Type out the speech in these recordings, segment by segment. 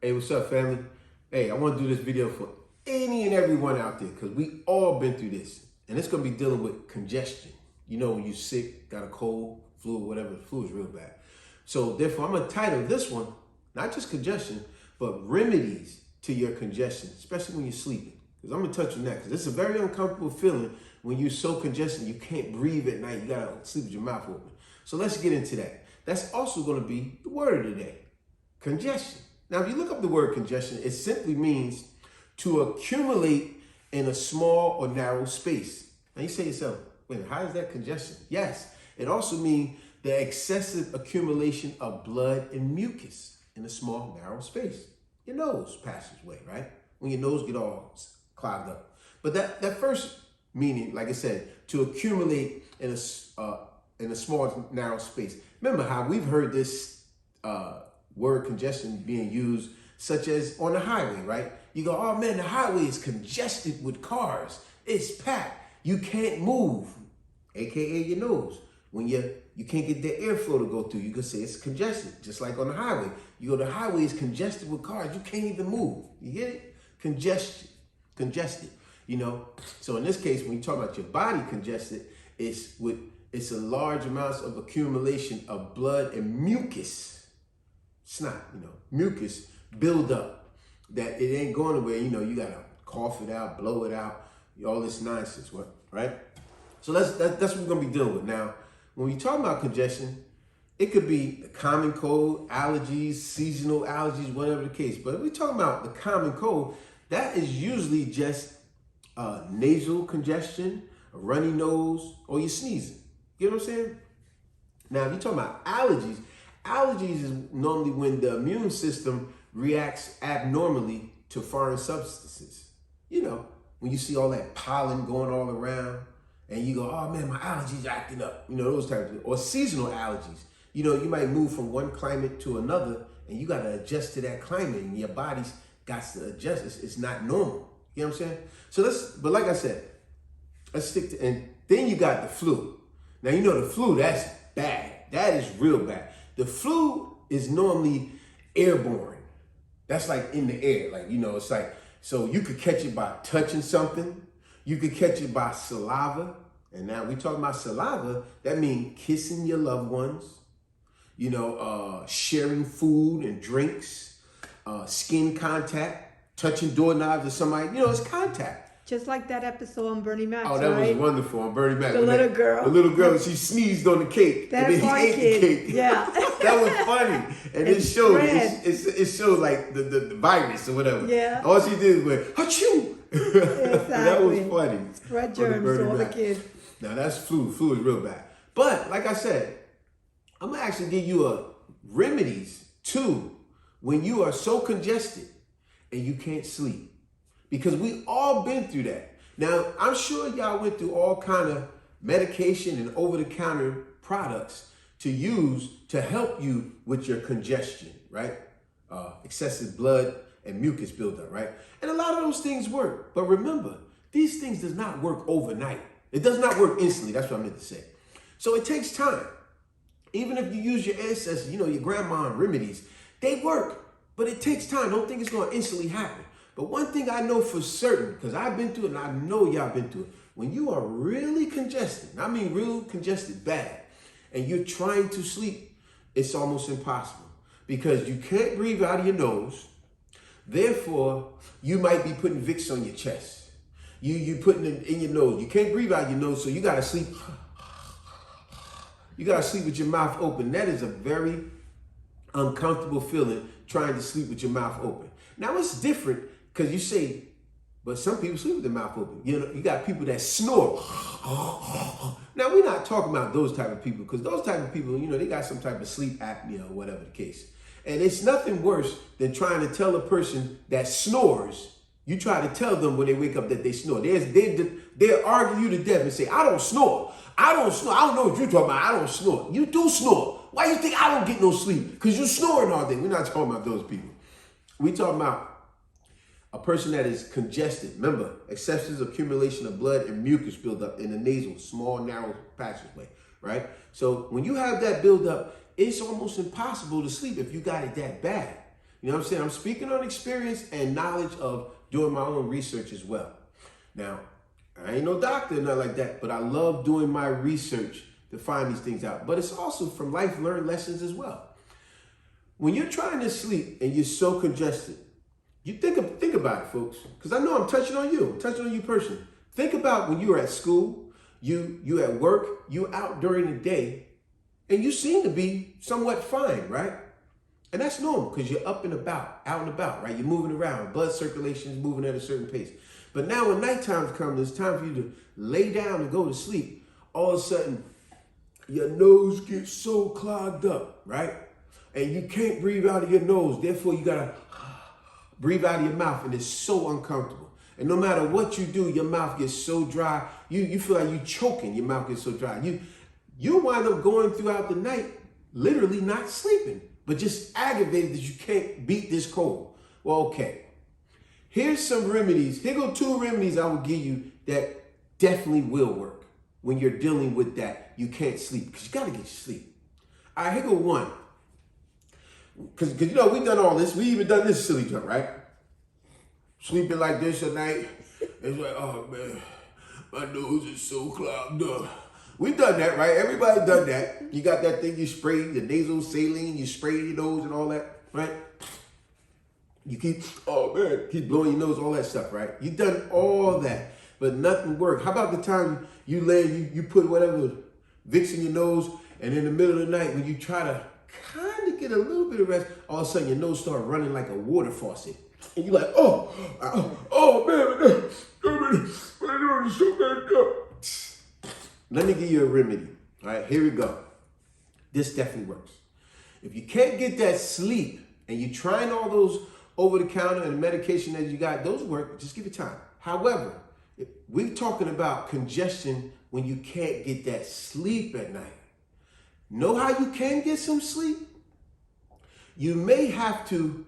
Hey, what's up, family? Hey, I want to do this video for any and everyone out there because we all been through this. And it's going to be dealing with congestion. You know, when you're sick, got a cold, flu, whatever, the flu is real bad. So therefore, I'm going to title this one, not just congestion, but remedies to your congestion, especially when you're sleeping. Because I'm going to touch on that because it's a very uncomfortable feeling when you're so congested you can't breathe at night. You got to sleep with your mouth open. So let's get into that. That's also going to be the word of the day, congestion. Now, if you look up the word congestion, it simply means to accumulate in a small or narrow space. Now you say to yourself, wait, how is that congestion? Yes, it also means the excessive accumulation of blood and mucus in a small, narrow space. Your nose passageway, right? When your nose get all clogged up. But that first meaning, like I said, to accumulate in a small, narrow space. Remember how we've heard this word congestion being used, such as on the highway, right? You go, oh man, the highway is congested with cars. It's packed. You can't move, AKA your nose. When you can't get the airflow to go through, you can say it's congested, just like on the highway. You go, the highway is congested with cars. You can't even move. You get it? Congested, you know? So in this case, when you talk about your body congested, it's a large amounts of accumulation of blood and mucus. Snot, mucus build up that it ain't going away. You gotta cough it out, blow it out, all this nonsense, right? So that's what we're gonna be dealing with. Now, when we talk about congestion, it could be the common cold, allergies, seasonal allergies, whatever the case. But if we're talking about the common cold, that is usually just nasal congestion, a runny nose, or you're sneezing. You know what I'm saying? Now, if you're talking about allergies is normally when the immune system reacts abnormally to foreign substances. When you see all that pollen going all around and you go, oh man, my allergies acting up. Those types of, or seasonal allergies. You might move from one climate to another and you got to adjust to that climate and your body's got to adjust. It's not normal. You know what I'm saying? But like I said, let's stick to, and then you got the flu. Now, the flu, that's bad. That is real bad. The flu is normally airborne. That's like in the air. It's like, so you could catch it by touching something. You could catch it by saliva. And now we talking about saliva, that means kissing your loved ones, sharing food and drinks, skin contact, touching doorknobs or somebody, it's contact. Just like that episode on Bernie Mac. Oh, that was wonderful on Bernie Mac. The little girl, she sneezed on the cake. That's and then he ate the cake. Yeah. That was funny. And it showed like the virus or whatever. Yeah. All she did was achoo. Exactly. That was funny. Spread germs to all the kids. Now that's flu. Flu is real bad. But like I said, I'm gonna actually give you remedies too when you are so congested and you can't sleep. Because we all been through that. Now, I'm sure y'all went through all kind of medication and over-the-counter products to use to help you with your congestion, right? Excessive blood and mucus buildup, right? And a lot of those things work. But remember, these things does not work overnight. It does not work instantly. That's what I meant to say. So it takes time. Even if you use your ancestors, your grandma remedies, they work. But it takes time. Don't think it's going to instantly happen. But one thing I know for certain, because I've been through it and I know y'all been through it, when you are really congested, I mean real congested bad, and you're trying to sleep, it's almost impossible because you can't breathe out of your nose. Therefore, you might be putting Vicks on your chest. You putting it in your nose. You can't breathe out your nose, so you got to sleep. You got to sleep with your mouth open. That is a very uncomfortable feeling, trying to sleep with your mouth open. Now, it's different. Because you say, but some people sleep with their mouth open. You got people that snore. Now, we're not talking about those type of people because those type of people, they got some type of sleep apnea or whatever the case. And it's nothing worse than trying to tell a person that snores. You try to tell them when they wake up that they snore. They'll argue you to death and say, I don't snore. I don't snore. I don't know what you're talking about. I don't snore. You do snore. Why you think I don't get no sleep? Because you're snoring all day. We're not talking about those people. We talking about a person that is congested. Remember, excessive accumulation of blood and mucus buildup in the nasal, small, narrow passageway, right? So when you have that buildup, it's almost impossible to sleep if you got it that bad. You know what I'm saying? I'm speaking on experience and knowledge of doing my own research as well. Now, I ain't no doctor or nothing like that, but I love doing my research to find these things out. But it's also from life learned lessons as well. When you're trying to sleep and you're so congested, you think about it, folks, because I know I'm touching on you. I'm touching on you personally. Think about when you were at school, you at work, you out during the day, and you seem to be somewhat fine, right? And that's normal because you're up and about, out and about, right? You're moving around, blood circulation is moving at a certain pace. But now when nighttime comes, it's time for you to lay down and go to sleep. All of a sudden, your nose gets so clogged up, right? And you can't breathe out of your nose. Therefore, you gotta breathe out of your mouth, and it's so uncomfortable. And no matter what you do, your mouth gets so dry. You feel like you're choking. Your mouth gets so dry. You wind up going throughout the night, literally not sleeping, but just aggravated that you can't beat this cold. Well, okay. Here's some remedies. Here go 2 remedies I will give you that definitely will work when you're dealing with that. You can't sleep because you got to get your sleep. All right, here go 1. Because you know, we've done all this. We even done this silly jump, right? Sleeping like this at night. It's like, oh man, my nose is so clogged up. We've done that, right? Everybody done that. You got that thing you spray, the nasal saline, you spray your nose and all that, right? You keep blowing your nose, all that stuff, right? You've done all that, but nothing worked. How about the time you put whatever Vicks in your nose, and in the middle of the night when you try to kind of get a little bit of rest, all of a sudden your nose starts running like a water faucet. And you're like, oh man, my nose is so backed up. Let me give you a remedy. All right, here we go. This definitely works. If you can't get that sleep and you're trying all those over-the-counter and medication that you got, those work, just give it time. However, we're talking about congestion when you can't get that sleep at night. Know how you can get some sleep? You may have to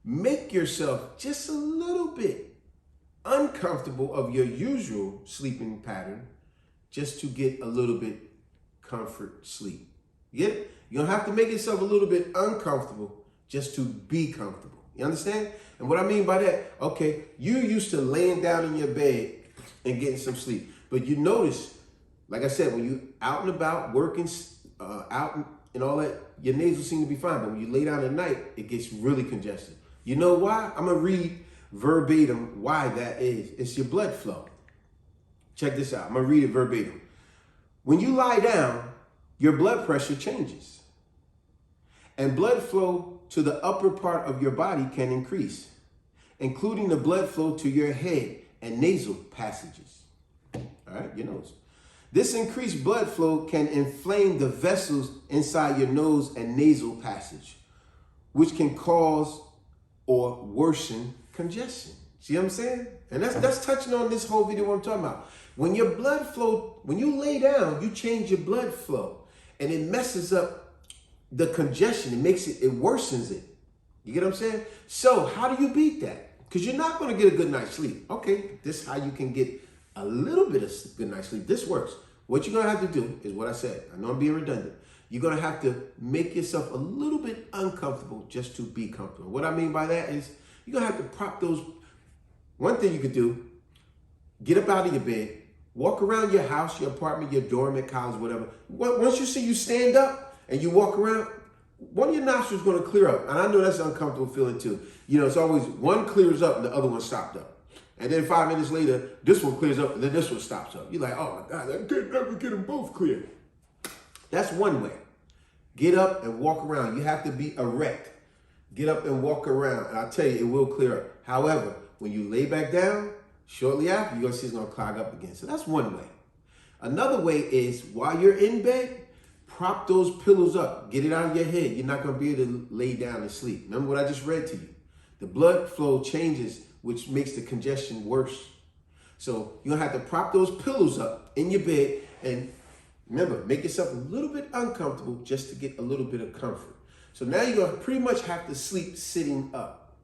make yourself just a little bit uncomfortable of your usual sleeping pattern just to get a little bit comfort sleep. You get it? You don't have to make yourself a little bit uncomfortable just to be comfortable. You understand? And what I mean by that, okay, you used to laying down in your bed and getting some sleep. But you notice, like I said, when you out and about, working out and all that, your nasals seem to be fine. But when you lay down at night, it gets really congested. You know why? I'm going to read verbatim why that is. It's your blood flow. Check this out. I'm going to read it verbatim. When you lie down, your blood pressure changes. And blood flow to the upper part of your body can increase, including the blood flow to your head and nasal passages. All right, your nose. This increased blood flow can inflame the vessels inside your nose and nasal passage, which can cause or worsen congestion. See what I'm saying? And that's touching on this whole video what I'm talking about. When your blood flow, when you lay down, you change your blood flow and it messes up the congestion. It worsens it. You get what I'm saying? So how do you beat that? Because you're not going to get a good night's sleep. Okay, this is how you can get a little bit of good night's sleep. This works. What you're going to have to do is what I said. I know I'm being redundant. You're going to have to make yourself a little bit uncomfortable just to be comfortable. What I mean by that is you're going to have to prop those. One thing you could do, get up out of your bed, walk around your house, your apartment, your dorm at college, whatever. Once you see you stand up and you walk around, one of your nostrils is going to clear up. And I know that's an uncomfortable feeling too. You know, it's always one clears up and the other one stopped up. And then 5 minutes later, this one clears up and then this one stops up. You're like, oh my God, I can't never get them both clear. That's one way. Get up and walk around. You have to be erect. Get up and walk around. And I'll tell you, it will clear up. However, when you lay back down, shortly after, you're going to see it's going to clog up again. So that's one way. Another way is while you're in bed, prop those pillows up. Get it out of your head. You're not going to be able to lay down and sleep. Remember what I just read to you. The blood flow changes, which makes the congestion worse. So you're going to have to prop those pillows up in your bed and remember, make yourself a little bit uncomfortable just to get a little bit of comfort. So now you're going to pretty much have to sleep sitting up.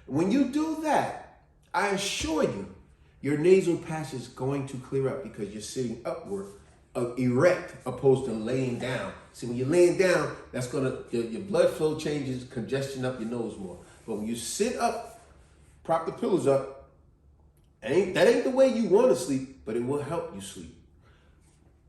When you do that, I assure you, your nasal passage is going to clear up because you're sitting upward, erect, opposed to laying down. See, when you're laying down, that's going to, your blood flow changes, congestion up your nose more. But when you sit up, prop the pillows up, that ain't the way you want to sleep, but it will help you sleep.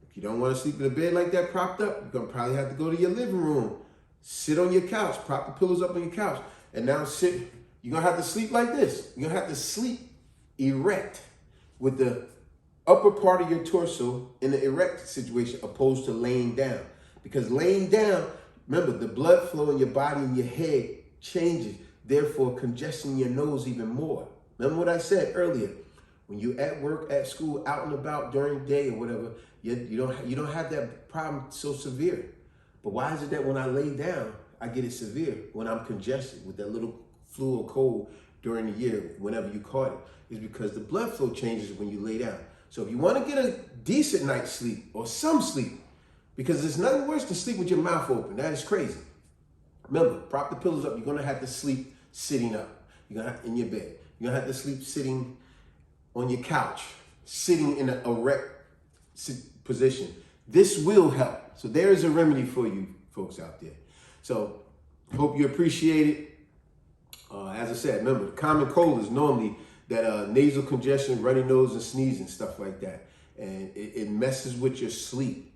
If you don't want to sleep in a bed like that propped up, you're going to probably have to go to your living room, sit on your couch, prop the pillows up on your couch, and now sit. You're going to have to sleep like this. You're going to have to sleep erect with the upper part of your torso in the erect situation opposed to laying down. Because laying down, remember, the blood flow in your body and your head changes, therefore congesting your nose even more. Remember what I said earlier? When you're at work, at school, out and about during the day or whatever, you don't have that problem so severe. But why is it that when I lay down, I get it severe when I'm congested with that little flu or cold during the year, whenever you caught it? It's because the blood flow changes when you lay down. So if you want to get a decent night's sleep or some sleep, because there's nothing worse than sleep with your mouth open. That is crazy. Remember, prop the pillows up. You're going to have to sleep sitting up. You're going to have in your bed. You're going to have to sleep sitting on your couch, sitting in an erect position. This will help. So there is a remedy for you folks out there. So hope you appreciate it. As I said, remember, the common cold is normally that nasal congestion, runny nose and sneezing, stuff like that. And it messes with your sleep.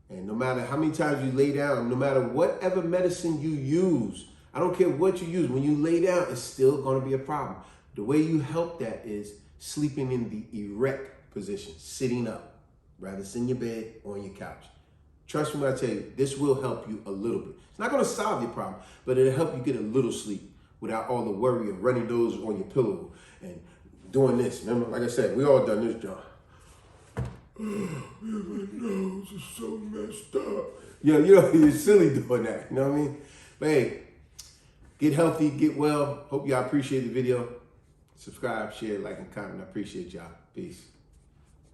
And no matter how many times you lay down, no matter whatever medicine you use, I don't care what you use, when you lay down, it's still going to be a problem. The way you help that is sleeping in the erect position, sitting up, rather sit in your bed or on your couch. Trust me when I tell you, this will help you a little bit. It's not going to solve your problem, but it'll help you get a little sleep without all the worry of runny nose on your pillow and doing this. Remember, like I said, we all done this, John. My nose is so messed up. Yeah, you're silly doing that. You know what I mean? But hey, get healthy, get well. Hope y'all appreciate the video. Subscribe, share, like, and comment. I appreciate y'all. Peace.